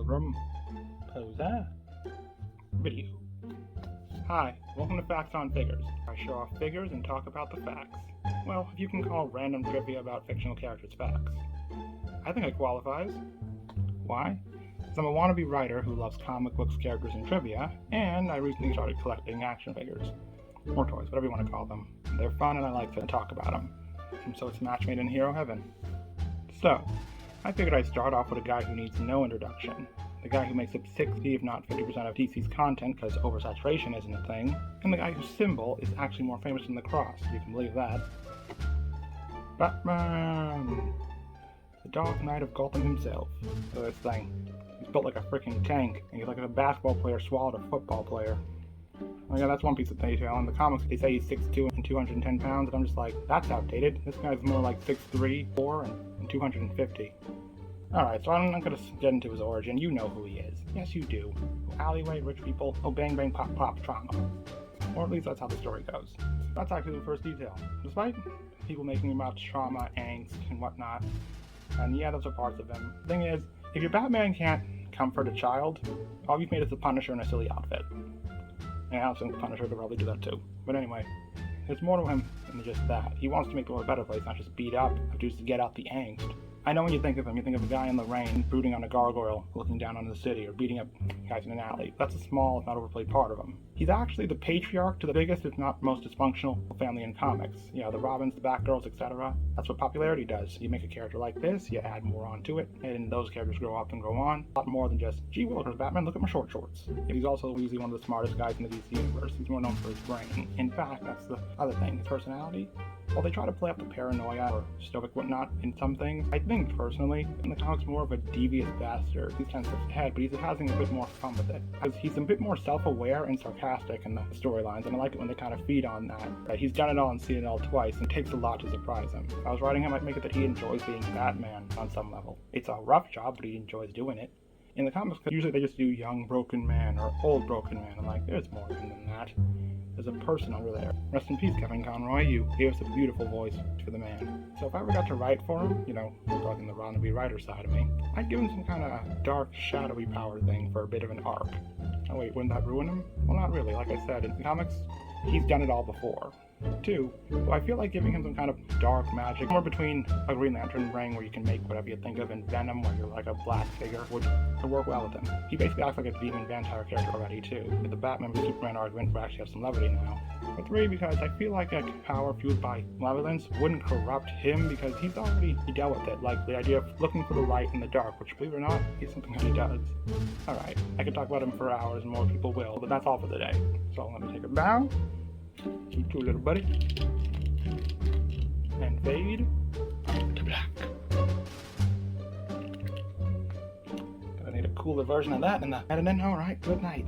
Vroom. Poser. Video. Hi, welcome to Facts on Figures. I show off figures and talk about the facts. Well, if you can call random trivia about fictional characters facts. I think it qualifies. Why? Because I'm a wannabe writer who loves comic books, characters, and trivia, and I recently started collecting action figures. Or toys, whatever you want to call them. They're fun and I like to talk about them. And so it's a match made in hero heaven. So, I figured I'd start off with a guy who needs no introduction. The guy who makes up 60 if not 50% of DC's content because oversaturation isn't a thing, and the guy whose symbol is actually more famous than the cross, if you can believe that. Batman! The Dark Knight of Gotham himself. So this thing. He's built like a freaking tank, and he's like a basketball player swallowed a football player. Oh yeah, that's one piece of detail. In the comics, they say he's 6'2" and 210 pounds, and I'm just like, that's outdated. This guy's more like 6'3", 4, and 250. Alright, so I'm not going to get into his origin. You know who he is. Yes, you do. Alleyway, rich people, oh bang bang pop pop trauma. Or at least that's how the story goes. That's actually the first detail. Despite people making about trauma, angst, and whatnot, and yeah, those are parts of him. The thing is, if your Batman can't comfort a child, all you've made is a Punisher in a silly outfit. And I think Punisher could probably do that too. But anyway, there's more to him than just that. He wants to make the world a better place, not just beat up, but just to get out the angst. I know when you think of him, you think of a guy in the rain, brooding on a gargoyle, looking down on the city, or beating up guys in an alley. That's a small, if not overplayed part of him. He's actually the patriarch to the biggest, if not most dysfunctional family in comics. You know, the Robins, the Batgirls, etc. That's what popularity does. You make a character like this, you add more onto it, and those characters grow up and go on. A lot more than just, gee willikers, Batman, look at my short shorts. He's also easily one of the smartest guys in the DC universe. He's more known for his brain. In fact, that's the other thing, his personality. While they try to play up the paranoia or stoic whatnot in some things, I think personally, in the comics, more of a devious bastard. He's kind of his head, but he's having a bit more fun with it. Because he's a bit more self-aware and sarcastic in the storylines, and I like it when they kind of feed on that. Right? He's done it all and seen it all twice, and it takes a lot to surprise him. If I was writing him, I'd make it that he enjoys being Batman on some level. It's a rough job, but he enjoys doing it. In the comics, usually they just do young broken man or old broken man. I'm like, there's more than that. There's a person under there. Rest in peace, Kevin Conroy. You gave us a beautiful voice for the man. So if I ever got to write for him, you know, talking the wannabe writer side of me, I'd give him some kind of dark, shadowy power thing for a bit of an arc. Oh wait, wouldn't that ruin him? Well, not really. Like I said, in the comics, he's done it all before. 2, so I feel like giving him some kind of dark magic, more between a Green Lantern ring where you can make whatever you think of, and Venom where you're like a black figure, would work well with him. He basically acts like a demon vampire character already too. With the Batman v Superman argument, we actually have some levity now. But 3, because I feel like a power fueled by malevolence wouldn't corrupt him because he's already dealt with it, like the idea of looking for the light in the dark, which believe it or not, is something that he does. Alright, I could talk about him for hours and more people will, but that's all for the day. So let me take a bow. You too, little buddy. And fade to black. Gonna need a cooler version of that and then alright, good night.